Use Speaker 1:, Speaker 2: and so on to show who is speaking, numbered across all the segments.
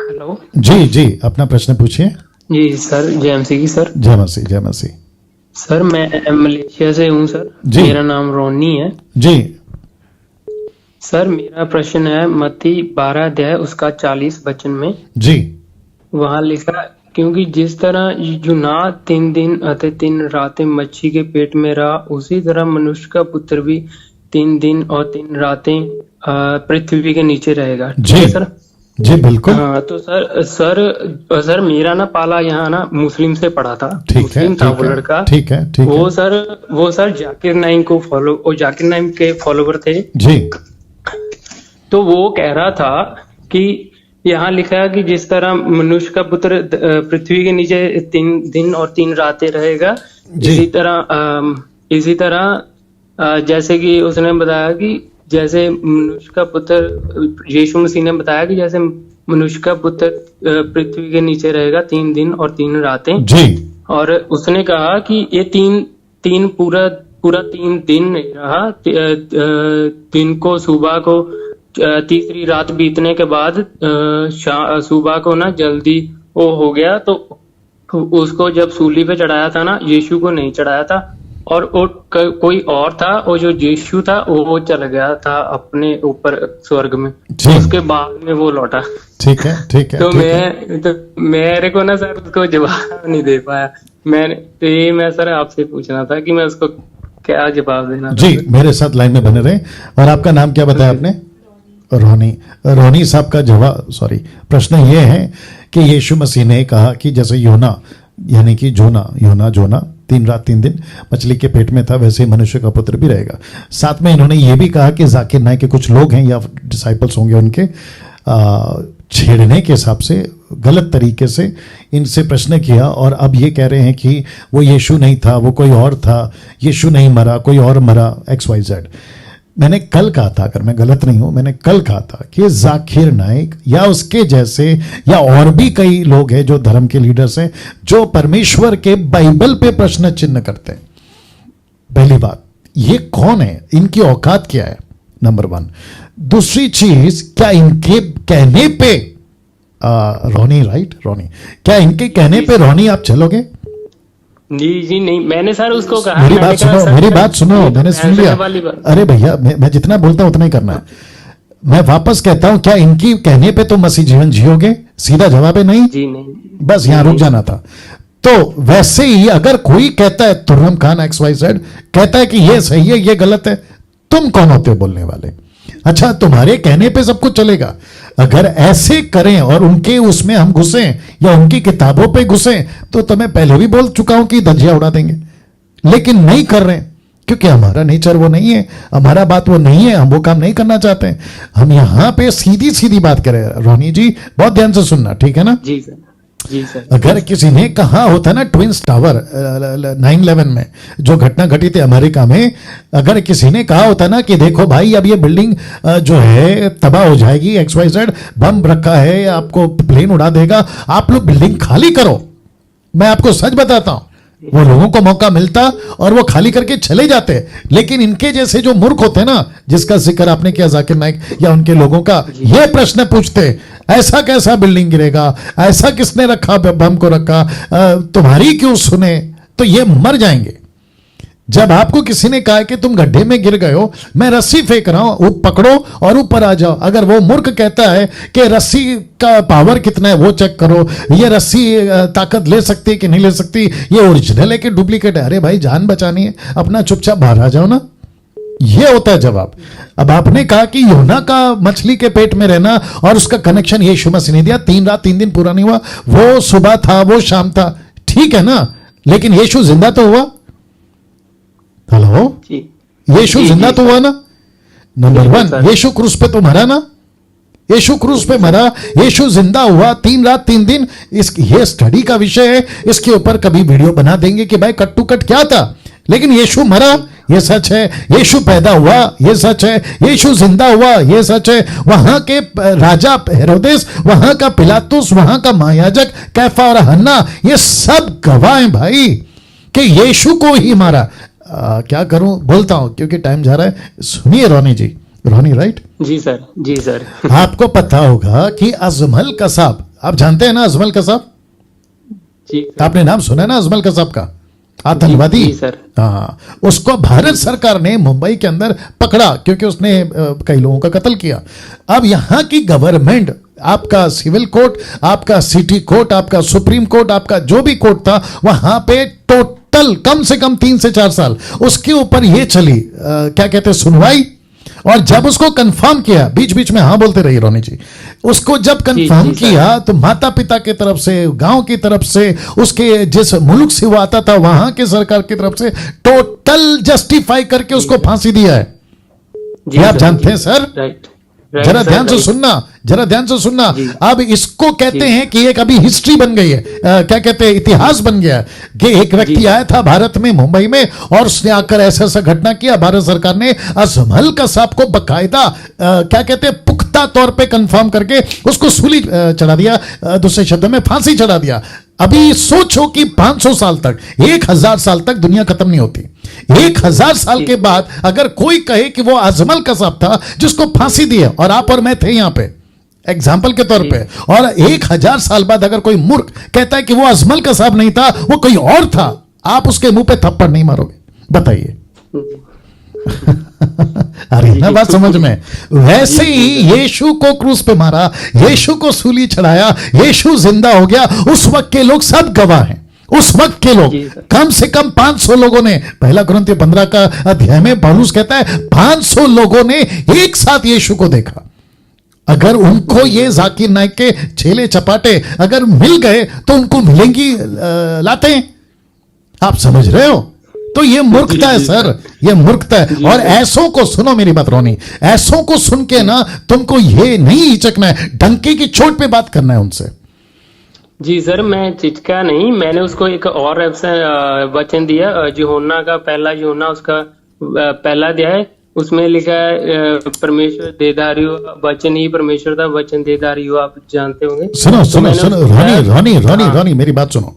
Speaker 1: Hello.
Speaker 2: जी जी, अपना प्रश्न पूछिए।
Speaker 1: जी सर, जय मसीह की सर।
Speaker 2: जय मसीह, जय मसीह।
Speaker 1: सर मैं मलेशिया से हूँ सर।
Speaker 2: जी
Speaker 1: मेरा नाम रोनी है।
Speaker 2: जी
Speaker 1: सर मेरा प्रश्न है मत्ती 12 अध्याय उसका 40 वचन में।
Speaker 2: जी
Speaker 1: वहाँ लिखा, क्योंकि जिस तरह यूना 3 दिन अते 3 रातें मच्छी के पेट में रहा, उसी तरह मनुष्य का पुत्र भी 3 दिन और 3 रातें पृथ्वी के नीचे रहेगा। ठीक
Speaker 2: जी
Speaker 1: है सर।
Speaker 2: जी, बिल्कुल
Speaker 1: हाँ तो सर मेरा ना पाला यहाँ ना मुस्लिम से पढ़ा था।
Speaker 2: ठीक है,
Speaker 1: मुस्लिम था
Speaker 2: ठीक
Speaker 1: वो
Speaker 2: है,
Speaker 1: लड़का।
Speaker 2: ठीक है, ठीक है।
Speaker 1: वो सर जाकिर नाइक को वो जाकिर नाइक के फॉलोवर थे।
Speaker 2: जी
Speaker 1: तो वो कह रहा था कि यहाँ लिखा है कि जिस तरह मनुष्य का पुत्र पृथ्वी के नीचे 3 दिन और 3 रातें रहेगा,
Speaker 2: जी
Speaker 1: इसी तरह जैसे कि उसने बताया कि जैसे मनुष्य का पुत्र, यीशु मसीह ने बताया कि जैसे मनुष्य का पुत्र पृथ्वी के नीचे रहेगा 3 दिन और 3 रातें।
Speaker 2: जी
Speaker 1: और उसने कहा कि ये तीन तीन पूरा पूरा 3 दिन नहीं रहा। दिन को सुबह को तीसरी रात बीतने के बाद सुबह को ना जल्दी वो हो गया। तो उसको जब सूली पे चढ़ाया था ना, यीशु को नहीं चढ़ाया था, और वो कोई और था। और जो यीशु था वो चल गया था अपने ऊपर स्वर्ग में।
Speaker 2: जी,
Speaker 1: उसके बाद में वो लौटा।
Speaker 2: ठीक है, ठीक है,
Speaker 1: तो
Speaker 2: ठीक है।
Speaker 1: मेरे को ना सर उसको जवाब नहीं दे पाया। मैं सर आपसे पूछना था कि मैं उसको क्या जवाब देना था
Speaker 2: जी,
Speaker 1: सर?
Speaker 2: मेरे साथ लाइन में बने रहे। और आपका नाम क्या बताया आपने? रोनी। रोनी साहब का जवाब, सॉरी, प्रश्न ये है कि यीशु मसीह ने कहा कि जैसे योना, यानी कि जोना 3 रात 3 दिन मछली के पेट में था, वैसे ही मनुष्य का पुत्र भी रहेगा। साथ में इन्होंने ये भी कहा कि जाकिर नाइक के कुछ लोग हैं या डिसाइपल्स होंगे उनके, छेड़ने के हिसाब से गलत तरीके से इनसे प्रश्न किया, और अब ये कह रहे हैं कि वो यीशु नहीं था, वो कोई और था, यीशु नहीं मरा, कोई और मरा, XYZ। मैंने कल कहा था, अगर मैं गलत नहीं हूं, मैंने कल कहा था कि जाकिर नाइक या उसके जैसे या और भी कई लोग हैं जो धर्म के लीडर्स हैं, जो परमेश्वर के बाइबल पे प्रश्न चिन्ह करते हैं। पहली बात, ये कौन है, इनकी औकात क्या है, नंबर 1। दूसरी चीज, क्या इनके कहने पे रोनी, राइट रोनी, क्या इनके कहने पे रोनी आप चलोगे?
Speaker 1: जी नहीं, मैंने सर उसको कहा,
Speaker 2: मेरी बात सुनो, मेरी बात सुनो, मैंने सुन लिया।
Speaker 1: वाली बात।
Speaker 2: अरे भैया, मैं जितना बोलता हूं उतना ही करना है। मैं वापस कहता हूं, क्या इनकी कहने पे तुम मसीह जीवन जियोगे? सीधा जवाब है नहीं।
Speaker 1: जी नहीं।
Speaker 2: बस यहां रुक जाना था। तो वैसे ही अगर कोई कहता है, तुर्रम खान XYZ कहता है कि ये सही है, ये गलत है, तुम कौन होते हो बोलने वाले? अच्छा, तुम्हारे कहने पे सब कुछ चलेगा। अगर ऐसे करें और उनके उसमें हम घुसें या उनकी किताबों पे घुसें, तो मैं पहले भी बोल चुका हूं कि धज्जियां उड़ा देंगे। लेकिन नहीं कर रहे, क्योंकि हमारा नेचर वो नहीं है, हमारा बात वो नहीं है, हम वो काम नहीं करना चाहते हैं। हम यहां पे सीधी सीधी बात करें। रोनी जी, बहुत ध्यान से सुनना, ठीक है ना?
Speaker 1: जी सर। जी सर।
Speaker 2: अगर किसी ने कहा होता ना, ट्विंस टावर 9/11 में जो घटना घटी थी अमेरिका में, अगर किसी ने कहा होता ना कि देखो भाई, अब ये बिल्डिंग जो है तबाह हो जाएगी, XYZ बम रखा है, आपको प्लेन उड़ा देगा, आप लोग बिल्डिंग खाली करो, मैं आपको सच बताता हूं, वो लोगों को मौका मिलता और वो खाली करके चले जाते। लेकिन इनके जैसे जो मूर्ख होते ना, जिसका जिक्र आपने किया जाकिर नाइक या उनके लोगों का, ये प्रश्न पूछते, ऐसा कैसा बिल्डिंग गिरेगा, ऐसा किसने रखा, बम को रखा, तुम्हारी क्यों सुने? तो ये मर जाएंगे। जब आपको किसी ने कहा कि तुम गड्ढे में गिर गए हो, मैं रस्सी फेंक रहा हूं, वो पकड़ो और ऊपर आ जाओ। अगर वो मूर्ख कहता है कि रस्सी का पावर कितना है वो चेक करो, ये रस्सी ताकत ले सकती है कि नहीं ले सकती, ये ओरिजिनल है कि डुप्लीकेट है, अरे भाई जान बचानी है, अपना चुपचाप बाहर आ जाओ ना। ये होता है जवाब। अब आपने कहा कि योना का मछली के पेट में रहना और उसका कनेक्शन यीशु मसीह ने दिया, 3 रात 3 दिन पूरा नहीं हुआ, वो सुबह था, वो शाम था, ठीक है ना? लेकिन यीशु जिंदा तो हुआ। हेलो, यीशु जिंदा तो हुआ ना? नंबर 1, यीशु क्रूस पे तो मरा ना, यीशु क्रूस पे मरा, यीशु जिंदा हुआ 3 रात 3 दिन। ये स्टडी का विषय है, इसके ऊपर कभी वीडियो बना देंगे कि भाई कट टू कट क्या था। लेकिन यीशु मरा, ये सच है। यीशु पैदा हुआ, ये सच है। यीशु जिंदा हुआ, ये सच है। वहां के राजा हेरोदेस, वहां का पिलातुस, वहां का महायाजक कैफा और हन्ना, ये सब गवाह हैं भाई कि यीशु को ही मारा। क्या करूं, बोलता हूं क्योंकि टाइम जा रहा है। सुनिए रोनी जी, रोनी राइट?
Speaker 1: जी सर। जी सर।
Speaker 2: आपको पता होगा कि अजमल कसाब, आप जानते हैं ना अजमल कसाब?
Speaker 1: जी
Speaker 2: आपने नाम सुना है ना अजमल कसाब का, आतंकवादी?
Speaker 1: जी सर।
Speaker 2: हाँ, उसको भारत सरकार ने मुंबई के अंदर पकड़ा क्योंकि उसने कई लोगों का कत्ल किया। अब यहां की गवर्नमेंट, आपका सिविल कोर्ट, आपका सिटी कोर्ट, आपका सुप्रीम कोर्ट, आपका जो भी कोर्ट था, वहां पे टोटल कम से कम 3 से 4 साल उसके ऊपर ये चली, क्या कहते हैं, सुनवाई। और जब उसको कंफर्म किया, बीच बीच में हाँ बोलते रहिए रोनी जी, उसको जब कंफर्म किया तो माता पिता की तरफ से, गांव की तरफ से, उसके जिस मुल्क से वो आता था वहां के सरकार की तरफ से टोटल जस्टिफाई करके उसको फांसी दिया है। ये आप जानते हैं सर?
Speaker 1: राइट।
Speaker 2: जरा ध्यान से सुनना, जरा ध्यान से सुनना। अब इसको कहते हैं कि एक अभी हिस्ट्री बन गई है, क्या कहते हैं, इतिहास बन गया है कि एक व्यक्ति आया था भारत में, मुंबई में, और उसने आकर ऐसा ऐसा घटना किया। भारत सरकार ने अजमल कसाब को बकायदा, क्या कहते हैं, पुख्ता तौर पे कंफर्म करके उसको सूली चढ़ा दिया, दूसरे शब्द में फांसी चढ़ा दिया। अभी सोचो कि 500 साल तक, 1000 साल तक दुनिया खत्म नहीं होती। 1000 साल के बाद अगर कोई कहे कि वो अजमल कसाब था जिसको फांसी दी है, और आप और मैं थे यहां पे एग्जाम्पल के तौर पे, और 1000 साल बाद अगर कोई मूर्ख कहता है कि वो अजमल कसाब नहीं था, वो कोई और था, आप उसके मुंह पे थप्पड़ नहीं मारोगे? बताइए। अरे ना बात समझ में? वैसे ही यीशु को क्रूस पे मारा, यीशु को सूली चढ़ाया, यीशु जिंदा हो गया। उस वक्त के लोग सब गवाह हैं। उस वक्त के लोग, कम से कम 500 लोगों ने, पहला कुरिन्थियों 15 का अध्याय में पौलुस कहता है 500 लोगों ने एक साथ यीशु को देखा। अगर उनको ये जाकिर नाइक के छेले चपाटे अगर मिल गए तो उनको मिलेंगी लातें। आप समझ रहे हो? तो ये मूर्खता है सर, ये मूर्खता है। और ऐसों को सुनो, मेरी बात रोनी, ऐसों को सुन के ना तुमको ये नहीं हिचकना है, डंके की चोट पे बात करना है उनसे।
Speaker 1: जी सर, मैं चिचका नहीं, मैंने उसको एक और वचन दिया, यूहन्ना का पहला यूहन्ना उसका पहला अध्याय, उसमें लिखा है परमेश्वर देदारी हो, वचन ही परमेश्वर था, वचन देदारी हो, आप जानते होंगे।
Speaker 2: सुनो सुनो सुनो रोनी, मेरी बात सुनो,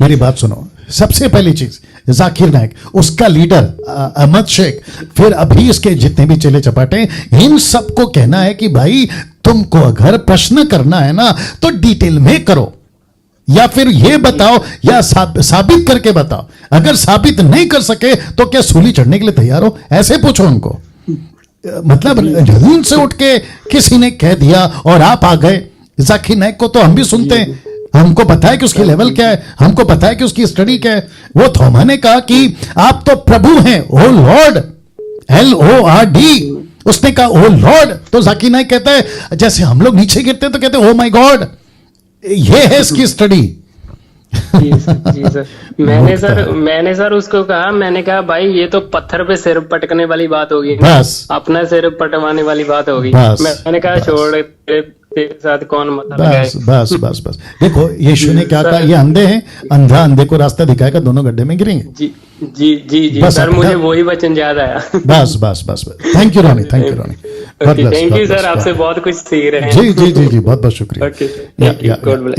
Speaker 2: मेरी बात सुनो। सबसे पहली चीज, जाकिर नाइक, उसका लीडर अहमद शेख, फिर अभी इसके जितने भी चेले चपाटे, इन सबको कहना है कि भाई तुमको अगर प्रश्न करना है ना तो डिटेल में करो, या फिर ये बताओ, या साबित करके बताओ। अगर साबित नहीं कर सके तो क्या सूली चढ़ने के लिए तैयार हो? ऐसे पूछो उनको। मतलब नींद से उठ के किसी ने कह दिया और आप आ गए। जाकिर नाइक को तो हम भी सुनते हैं, हमको पता है कि उसकी लेवल क्या है, हमको पता है कि उसकी स्टडी क्या है। वो थोमा ने कहा कि आप तो प्रभु हैं, ओ लॉर्ड, LORD। उसने कहा ओ लॉर्ड, तो जाकिर नाइक कहता है जैसे हम लोग नीचे गिरते हैं तो कहते हैं ओ माय गॉड। ये है इसकी स्टडी।
Speaker 1: जी सर, मैंने सर उसको कहा, मैंने कहा भाई ये तो पत्थर पे सिर पटकने वाली बात होगी,
Speaker 2: बस
Speaker 1: अपना सिर पटवाने वाली बात होगी। मैंने कहा छोड़, तेरे साथ कौन मत लगाए।
Speaker 2: बस बस बस बस। देखो यीशु ने क्या कहा, ये अंधे हैं, अंधा अंधे को रास्ता दिखाएगा, दोनों गड्ढे में गिरेंगे।
Speaker 1: जी जी जी जी सर, मुझे वही वचन याद आया।
Speaker 2: बस बस बस बस। Thank you Roni, thank you Roni,
Speaker 1: thank you sir, आपसे बहुत कुछ सीख रहे हैं।
Speaker 2: जी जी जी जी, बहुत बहुत शुक्रिया।
Speaker 1: Okay, thank you, God bless.